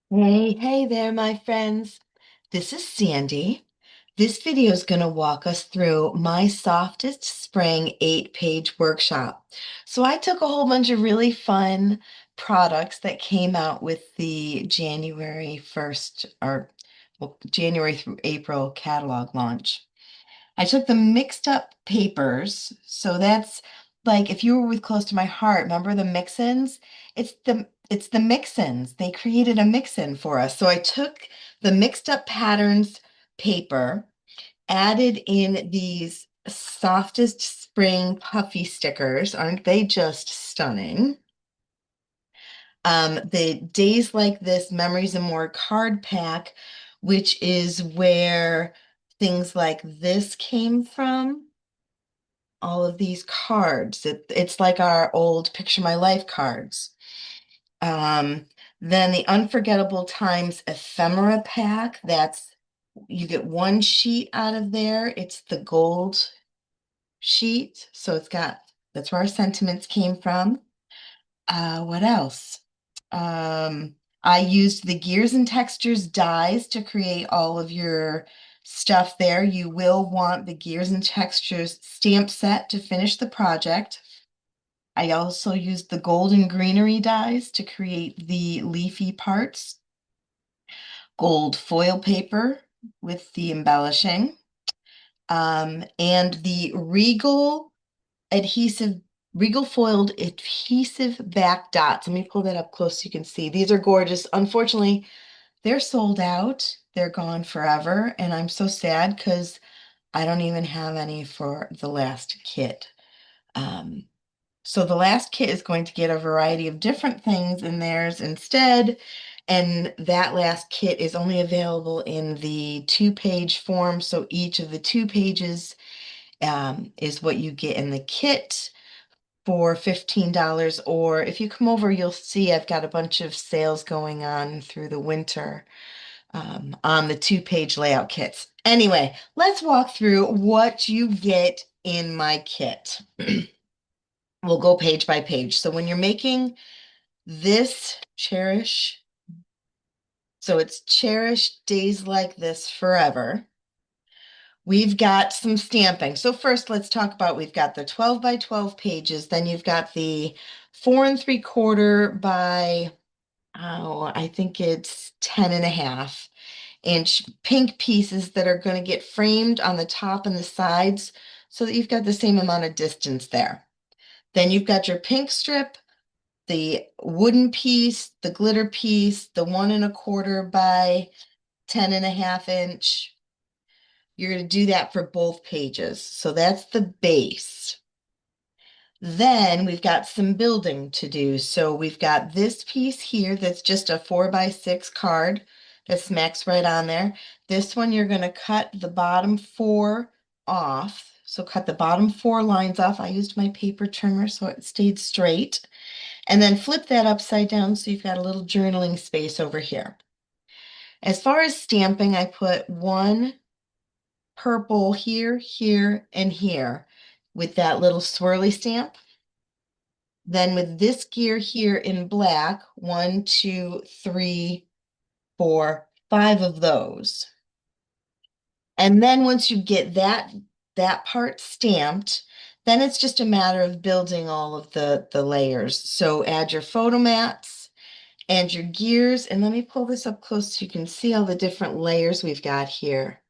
Hey there, my friends. This is Sandy. This video is going to walk us through my Softest Spring 8-page workshop. So I took a whole bunch of really fun products that came out with the January 1st or January through April catalog launch. I took the mixed up papers. So that's like if you were with Close to My Heart, remember the mix-ins? It's the mix-ins. They created a mix-in for us. So I took the mixed up patterns paper, added in these Softest Spring Puffy stickers. Aren't they just stunning? The Days Like This Memories and More card pack, which is where things like this came from. All of these cards. It's like our old Picture My Life cards. Um, then the Unforgettable Times Ephemera pack. You get one sheet out of there. It's the gold sheet. So that's where our sentiments came from. What else? Um, I used the Gears and Textures dies to create all of your stuff there. You will want the Gears and Textures stamp set to finish the project. I also used the golden greenery dies to create the leafy parts, gold foil paper with the embellishing, and the adhesive, Regal foiled adhesive back dots. Let me pull that up close so you can see. These are gorgeous. Unfortunately, they're sold out. They're gone forever, and I'm so sad because I don't even have any for the last kit. Um, So the last kit is going to get a variety of different things in theirs instead. And that last kit is only available in the 2-page form. So each of the 2 pages is what you get in the kit for $15. Or if you come over, you'll see I've got a bunch of sales going on through the winter on the 2-page layout kits. Anyway, let's walk through what you get in my kit. We'll go page by page. So when you're making this so it's cherish days like this forever. We've got some stamping. So first, let's talk about, we've got the 12 by 12 pages. Then you've got the 4 3/4 by, I think it's 10 1/2 inch pink pieces that are going to get framed on the top and the sides so that you've got the same amount of distance there. Then you've got your pink strip, the wooden piece, the glitter piece, the 1 1/4 by 10 1/2 inch. You're going to do that for both pages. So that's the base. Then we've got some building to do. So we've got this piece here that's just a 4 by 6 card that smacks right on there. This one you're going to cut the bottom 4 off. So cut the bottom 4 lines off. I used my paper trimmer so it stayed straight. And then flip that upside down so you've got a little journaling space over here. As far as stamping, I put one purple here, here, and here with that little swirly stamp. Then with this gear here in black, 1, 2, 3, 4, 5 of those. And then once you get that part stamped, then it's just a matter of building all of the layers. So add your photo mats and your gears. And let me pull this up close so you can see all the different layers we've got here.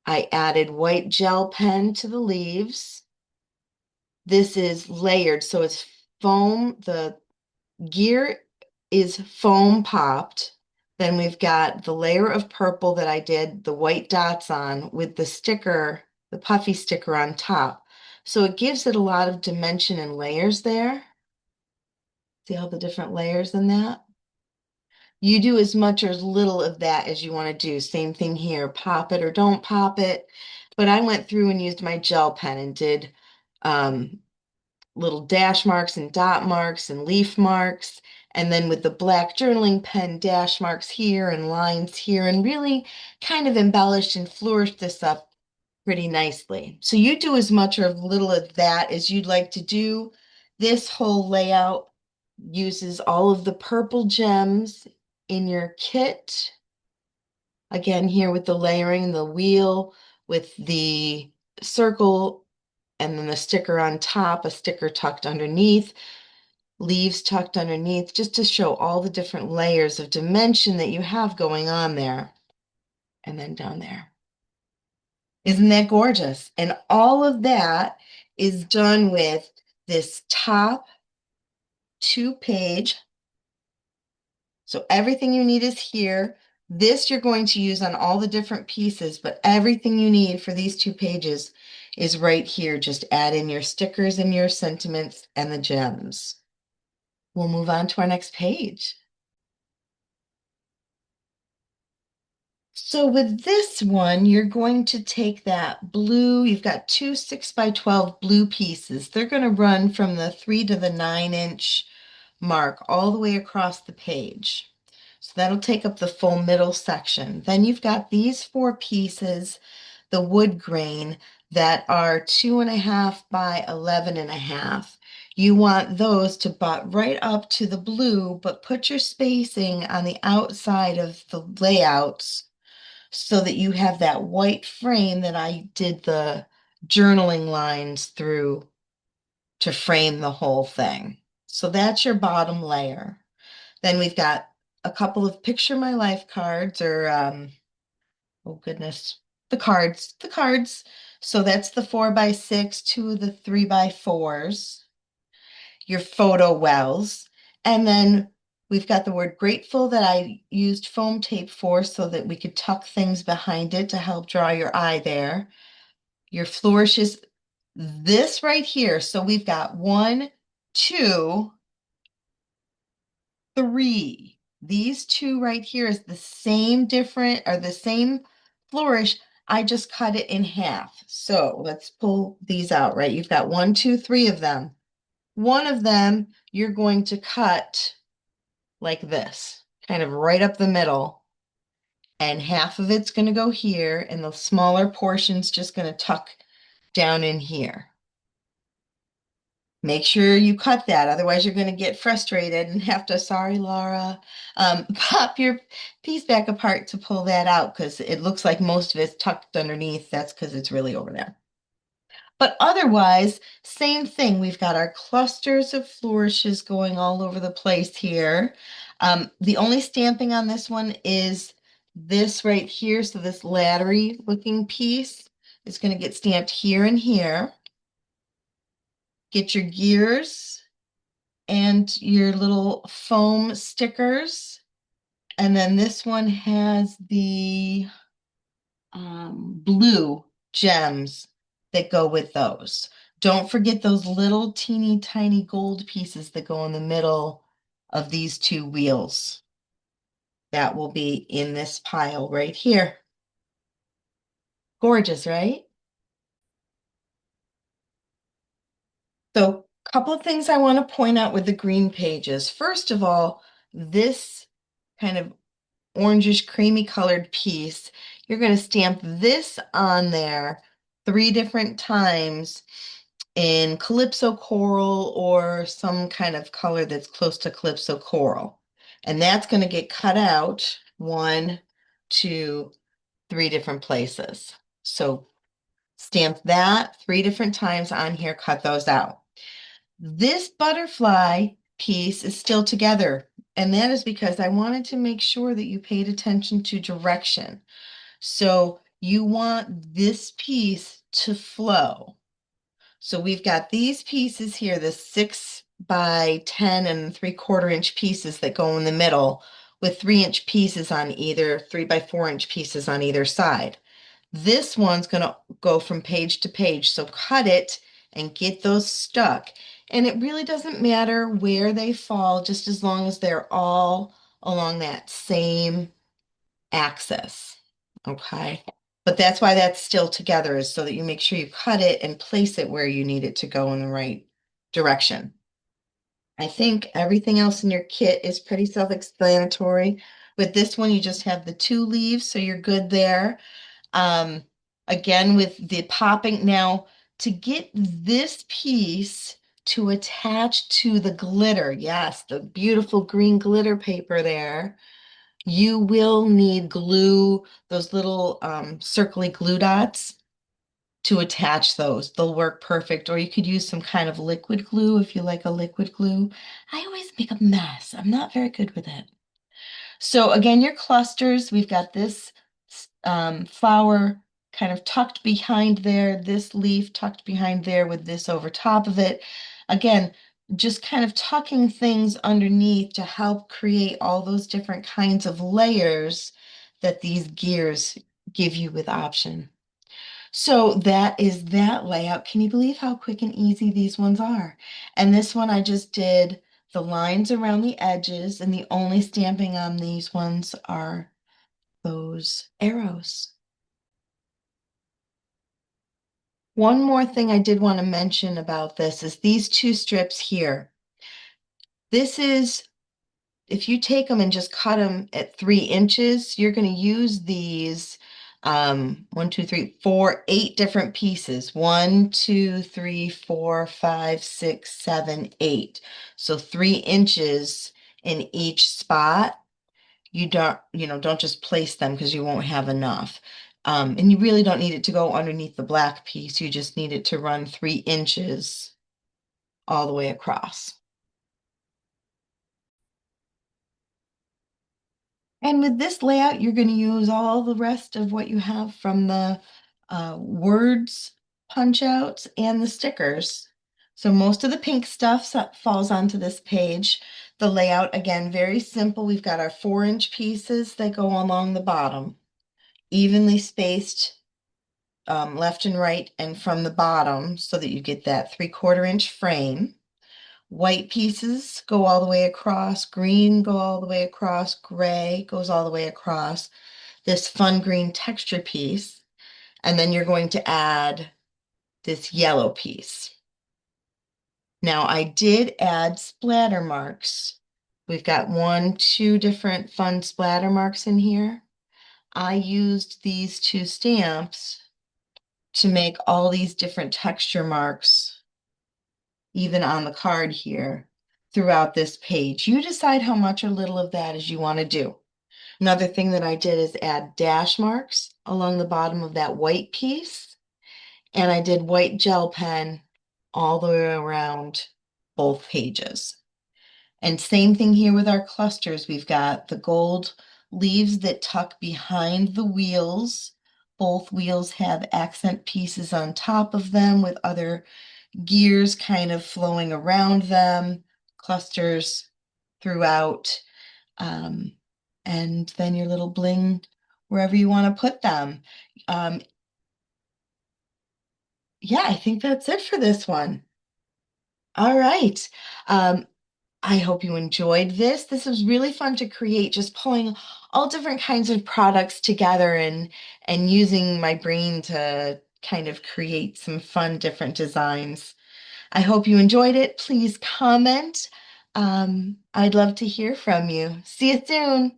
I added white gel pen to the leaves. This is layered, so it's foam. The gear is foam popped. Then we've got the layer of purple that I did the white dots on with the sticker, the puffy sticker on top. So it gives it a lot of dimension and layers there. See all the different layers in that? You do as much or as little of that as you want to do. Same thing here, pop it or don't pop it. But I went through and used my gel pen and did um, little dash marks and dot marks and leaf marks. And then with the black journaling pen, dash marks here and lines here, and really kind of embellished and flourished this up pretty nicely. So you do as much or as little of that as you'd like to do. This whole layout uses all of the purple gems in your kit. Again, here with the layering, the wheel with the circle and then the sticker on top, a sticker tucked underneath, leaves tucked underneath, just to show all the different layers of dimension that you have going on there. And then down there. Isn't that gorgeous? And all of that is done with this top 2-page. So everything you need is here. This you're going to use on all the different pieces, but everything you need for these 2 pages is right here. Just add in your stickers and your sentiments and the gems. We'll move on to our next page. So with this one, you're going to take that blue, you've got 2 6x12 blue pieces. They're going to run from the 3 to the 9-inch mark all the way across the page. So that'll take up the full middle section. Then you've got these 4 pieces, the wood grain, that are 2.5 by 11.5. You want those to butt right up to the blue, but put your spacing on the outside of the layouts so that you have that white frame that I did the journaling lines through to frame the whole thing. So that's your bottom layer. Then we've got a couple of Picture My Life cards, or oh goodness, the cards. So that's the 4x6, 2 of the 3x4s, your photo wells, and then we've got the word grateful that I used foam tape for so that we could tuck things behind it to help draw your eye there. Your flourishes, this right here. So we've got 1, 2, 3. These 2 right here is the same different, or the same flourish. I just cut it in half. So let's pull these out, right? You've got 1, 2, 3 of them. One of them you're going to cut like this, kind of right up the middle. And half of it's going to go here, and the smaller portion's just going to tuck down in here. Make sure you cut that, otherwise you're going to get frustrated and have to, sorry, Laura, pop your piece back apart to pull that out because it looks like most of it's tucked underneath. That's because it's really over there. But otherwise, same thing. We've got our clusters of flourishes going all over the place here. The only stamping on this one is this right here. So this laddery looking piece is going to get stamped here and here. Get your gears and your little foam stickers. And then this one has the blue gems that go with those. Don't forget those little teeny tiny gold pieces that go in the middle of these 2 wheels. That will be in this pile right here. Gorgeous, right? So a couple of things I want to point out with the green pages. First of all, this kind of orangish creamy colored piece, you're going to stamp this on there 3 different times in Calypso coral or some kind of color that's close to Calypso coral. And that's going to get cut out 1, 2, 3 different places. So stamp that 3 different times on here, cut those out. This butterfly piece is still together, and that is because I wanted to make sure that you paid attention to direction. So you want this piece to flow. So we've got these pieces here, the 6 by 10 and 3/4 inch pieces that go in the middle with 3-inch pieces on either 3 by 4-inch pieces on either side. This one's going to go from page to page. So cut it and get those stuck. And it really doesn't matter where they fall, just as long as they're all along that same axis. Okay. But that's why that's still together, is so that you make sure you cut it and place it where you need it to go in the right direction. I think everything else in your kit is pretty self-explanatory. With this one, you just have the 2 leaves, so you're good there. Again, with the popping, now to get this piece to attach to the glitter, yes, the beautiful green glitter paper there, You will need glue, those little circly glue dots to attach those. They'll work perfect. Or you could use some kind of liquid glue if you like a liquid glue. I always make a mess. I'm not very good with it. So again, your clusters, we've got this flower kind of tucked behind there, this leaf tucked behind there with this over top of it. Again, just kind of tucking things underneath to help create all those different kinds of layers that these gears give you with option. So that is that layout. Can you believe how quick and easy these ones are? And this one I just did the lines around the edges, and the only stamping on these ones are those arrows. One more thing I did want to mention about this is these two strips here. This is, if you take them and just cut them at 3 inches, you're going to use these 8 different pieces. 1, 2, 3, 4, 5, 6, 7, 8. So 3 inches in each spot. You don't just place them because you won't have enough. And you really don't need it to go underneath the black piece. You just need it to run 3 inches all the way across. And with this layout, you're going to use all the rest of what you have from the words punch outs and the stickers. So most of the pink stuff falls onto this page. The layout, again, very simple. We've got our 4-inch pieces that go along the bottom, evenly spaced left and right and from the bottom so that you get that 3/4 inch frame. White pieces go all the way across, green go all the way across, gray goes all the way across, this fun green texture piece, and then you're going to add this yellow piece. Now I did add splatter marks. We've got 2 different fun splatter marks in here. I used these 2 stamps to make all these different texture marks, even on the card here, throughout this page. You decide how much or little of that is you want to do. Another thing that I did is add dash marks along the bottom of that white piece, and I did white gel pen all the way around both pages. And same thing here with our clusters. We've got the gold leaves that tuck behind the wheels. Both wheels have accent pieces on top of them with other gears kind of flowing around them, clusters throughout, um, and then your little bling wherever you want to put them. Um, yeah, I think that's it for this one. All right. Um, I hope you enjoyed this. This was really fun to create, just pulling all different kinds of products together and using my brain to kind of create some fun different designs. I hope you enjoyed it. Please comment. I'd love to hear from you. See you soon.